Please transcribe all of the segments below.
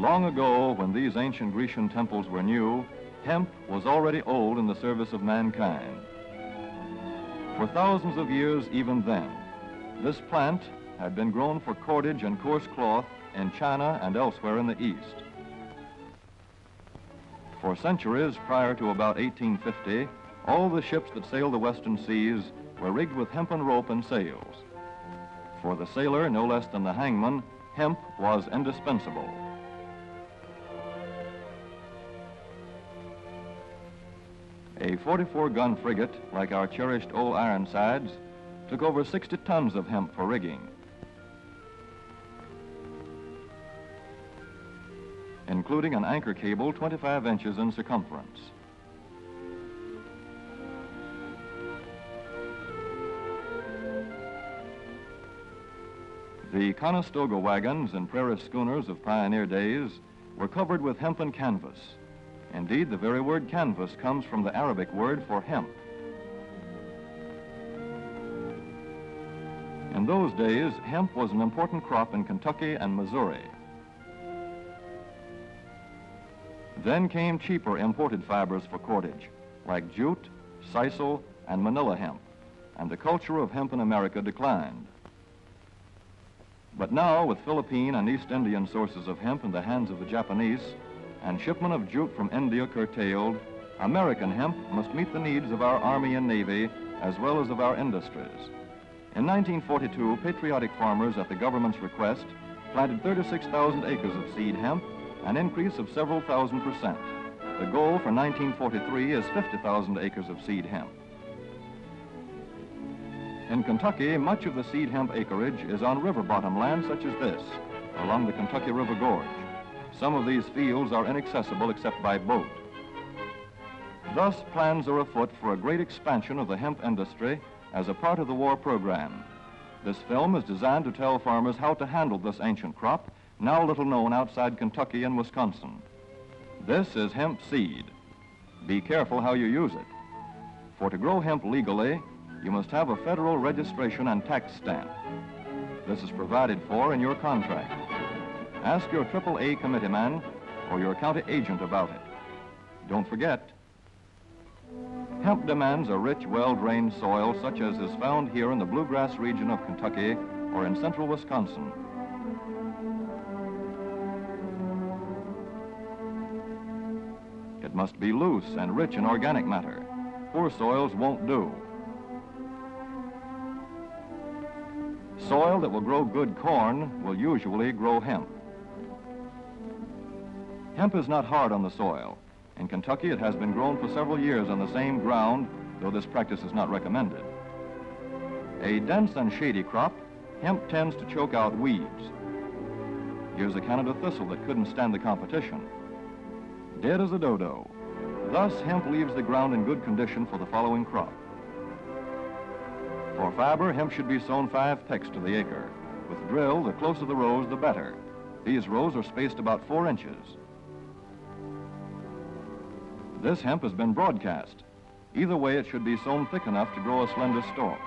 Long ago, when these ancient Grecian temples were new, hemp was already old in the service of mankind. For thousands of years even then, this plant had been grown for cordage and coarse cloth in China and elsewhere in the East. For centuries prior to about 1850, all the ships that sailed the western seas were rigged with hempen rope and sails. For the sailor, no less than the hangman, hemp was indispensable. A 44-gun frigate, like our cherished old Ironsides, took over 60 tons of hemp for rigging. Including an anchor cable 25 inches in circumference. The Conestoga wagons and prairie schooners of pioneer days were covered with hempen canvas. Indeed, the very word canvas comes from the Arabic word for hemp. In those days, hemp was an important crop in Kentucky and Missouri. Then came cheaper imported fibers for cordage, like jute, sisal, and manila hemp, and the culture of hemp in America declined. But now, with Philippine and East Indian sources of hemp in the hands of the Japanese, and shipment of jute from India curtailed, American hemp must meet the needs of our Army and Navy as well as of our industries. In 1942, patriotic farmers at the government's request planted 36,000 acres of seed hemp, an increase of several thousand %. The goal for 1943 is 50,000 acres of seed hemp. In Kentucky, much of the seed hemp acreage is on river bottom land such as this, along the Kentucky River Gorge. Some of these fields are inaccessible except by boat. Thus, plans are afoot for a great expansion of the hemp industry as a part of the war program. This film is designed to tell farmers how to handle this ancient crop, now little known outside Kentucky and Wisconsin. This is hemp seed. Be careful how you use it. For to grow hemp legally, you must have a federal registration and tax stamp. This is provided for in your contract. Ask your AAA committeeman or your county agent about it. Don't forget, hemp demands a rich, well-drained soil such as is found here in the bluegrass region of Kentucky or in central Wisconsin. It must be loose and rich in organic matter. Poor soils won't do. Soil that will grow good corn will usually grow hemp. Hemp is not hard on the soil. In Kentucky, it has been grown for several years on the same ground, though this practice is not recommended. A dense and shady crop, hemp tends to choke out weeds. Here's a Canada thistle that couldn't stand the competition. Dead as a dodo. Thus, hemp leaves the ground in good condition for the following crop. For fiber, hemp should be sown 5 pecks to the acre. With drill, the closer the rows, the better. These rows are spaced about 4 inches. This hemp has been broadcast. Either way, it should be sown thick enough to grow a slender stalk.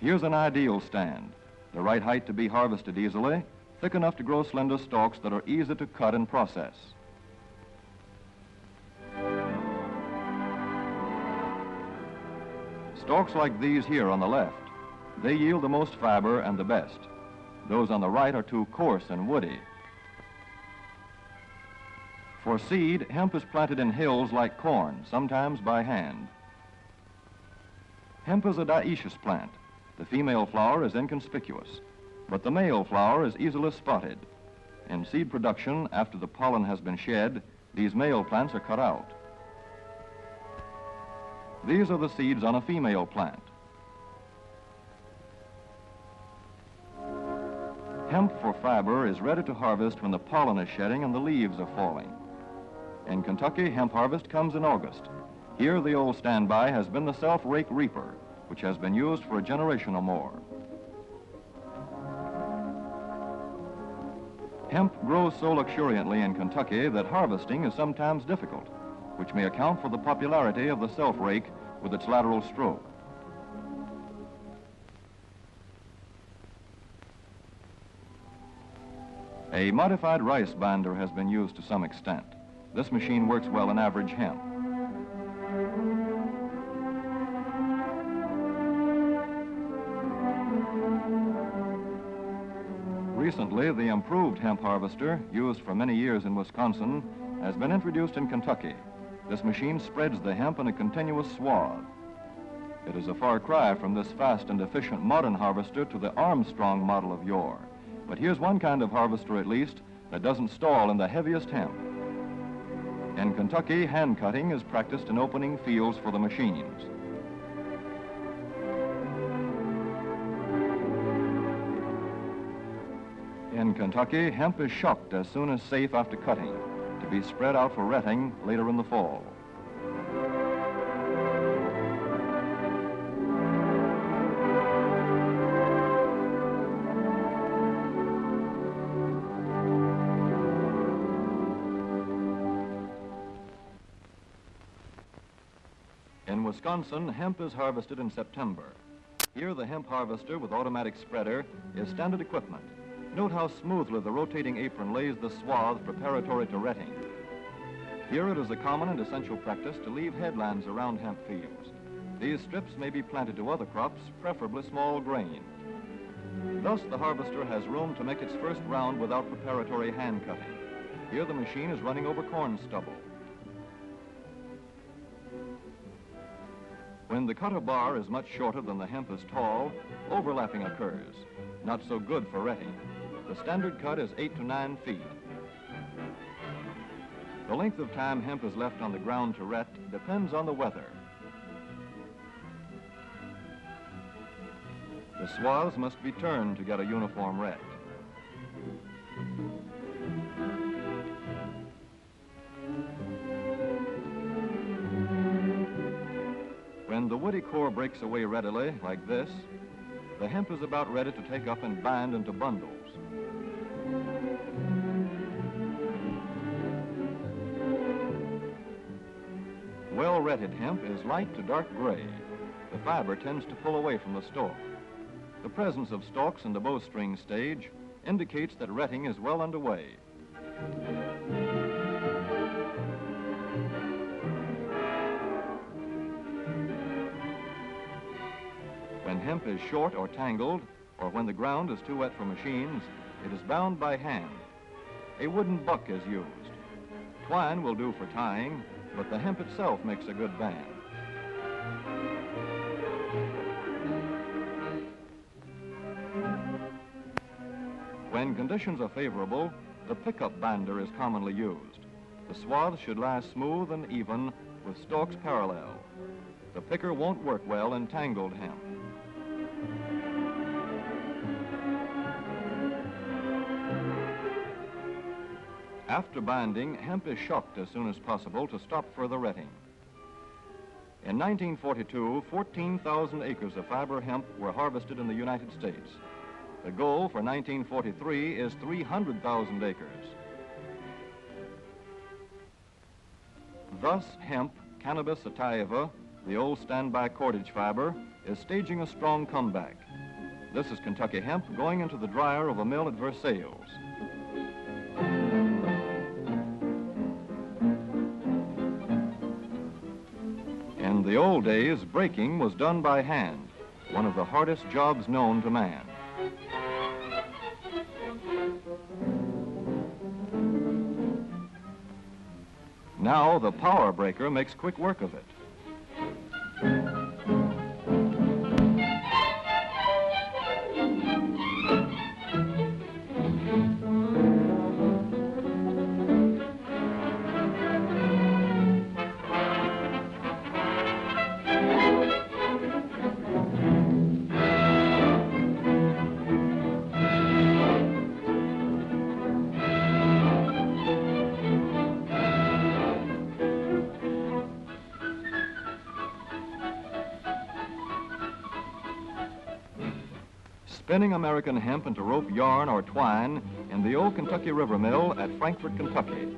Here's an ideal stand. The right height to be harvested easily, thick enough to grow slender stalks that are easy to cut and process. Stalks like these here on the left, they yield the most fiber and the best. Those on the right are too coarse and woody. For seed, hemp is planted in hills like corn, sometimes by hand. Hemp is a dioecious plant. The female flower is inconspicuous, but the male flower is easily spotted. In seed production, after the pollen has been shed, these male plants are cut out. These are the seeds on a female plant. Hemp for fiber is ready to harvest when the pollen is shedding and the leaves are falling. In Kentucky, hemp harvest comes in August. Here, the old standby has been the self-rake reaper, which has been used for a generation or more. Hemp grows so luxuriantly in Kentucky that harvesting is sometimes difficult, which may account for the popularity of the self-rake with its lateral stroke. A modified rice binder has been used to some extent. This machine works well in average hemp. Recently, the improved hemp harvester, used for many years in Wisconsin, has been introduced in Kentucky. This machine spreads the hemp in a continuous swath. It is a far cry from this fast and efficient modern harvester to the Armstrong model of yore. But here's one kind of harvester, at least, that doesn't stall in the heaviest hemp. In Kentucky, hand cutting is practiced in opening fields for the machines. In Kentucky, hemp is shucked as soon as safe after cutting, to be spread out for retting later in the fall. In Wisconsin, hemp is harvested in September. Here, the hemp harvester with automatic spreader is standard equipment. Note how smoothly the rotating apron lays the swath preparatory to retting. Here it is a common and essential practice to leave headlands around hemp fields. These strips may be planted to other crops, preferably small grain. Thus, the harvester has room to make its first round without preparatory hand cutting. Here the machine is running over corn stubble. When the cutter bar is much shorter than the hemp is tall, overlapping occurs, not so good for retting. The standard cut is 8 to 9 feet. The length of time hemp is left on the ground to ret depends on the weather. The swaths must be turned to get a uniform ret. When the woody core breaks away readily, like this, the hemp is about ready to take up and bind into bundles. Well-retted hemp is light to dark gray. The fiber tends to pull away from the stalk. The presence of stalks in the bowstring stage indicates that retting is well underway. When hemp is short or tangled, or when the ground is too wet for machines, it is bound by hand. A wooden buck is used. Twine will do for tying, but the hemp itself makes a good band. When conditions are favorable, the pickup binder is commonly used. The swaths should lie smooth and even with stalks parallel. The picker won't work well in tangled hemp. After binding, hemp is shucked as soon as possible to stop further retting. In 1942, 14,000 acres of fiber hemp were harvested in the United States. The goal for 1943 is 300,000 acres. Thus, hemp, Cannabis sativa, the old standby cordage fiber, is staging a strong comeback. This is Kentucky hemp going into the dryer of a mill at Versailles. In the old days, breaking was done by hand, one of the hardest jobs known to man. Now the power breaker makes quick work of it. Spinning American hemp into rope, yarn, or twine in the old Kentucky River Mill at Frankfort, Kentucky.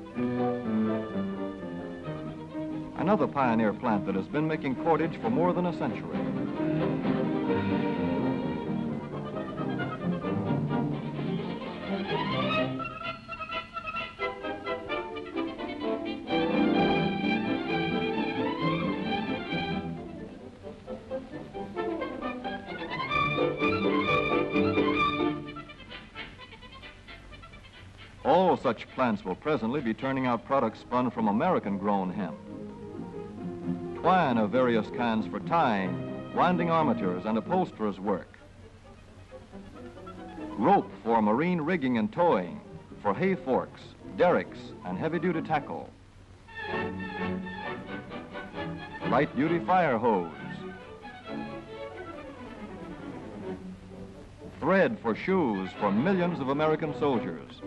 Another pioneer plant that has been making cordage for more than a century. All such plants will presently be turning out products spun from American-grown hemp. Twine of various kinds for tying, winding armatures, and upholsterers' work. Rope for marine rigging and towing, for hay forks, derricks, and heavy-duty tackle. Light-duty fire hose. Thread for shoes for millions of American soldiers.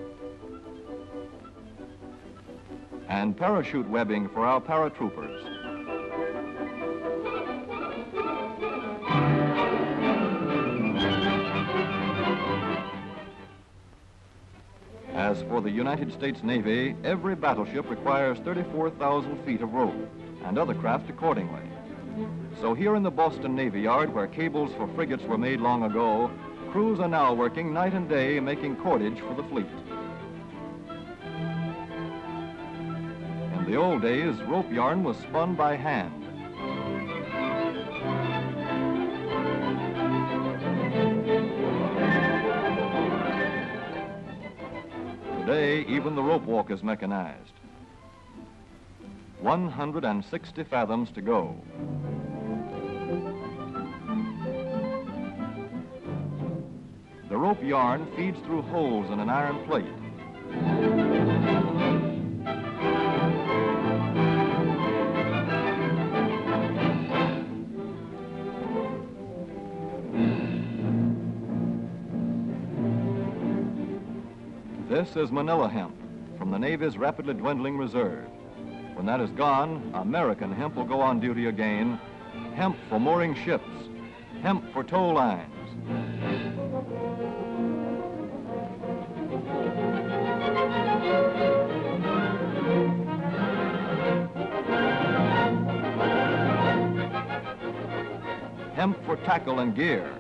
And parachute webbing for our paratroopers. As for the United States Navy, every battleship requires 34,000 feet of rope, and other craft accordingly. So here in the Boston Navy Yard, where cables for frigates were made long ago, crews are now working night and day making cordage for the fleet. In the old days, rope yarn was spun by hand. Today, even the rope walk is mechanized. 160 fathoms to go. The rope yarn feeds through holes in an iron plate. This is Manila hemp from the Navy's rapidly dwindling reserve. When that is gone, American hemp will go on duty again. Hemp for mooring ships, hemp for tow lines. Hemp for tackle and gear.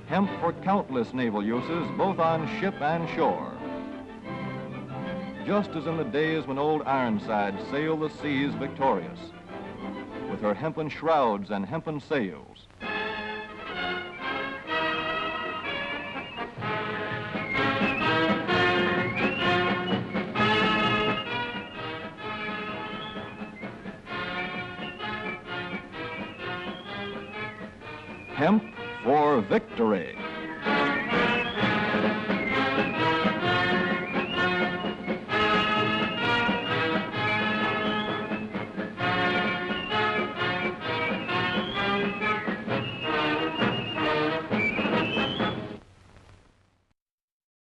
Hemp for countless naval uses, both on ship and shore. Just as in the days when old Ironside sailed the seas victorious, with her hempen shrouds and hempen sails. Hemp for victory.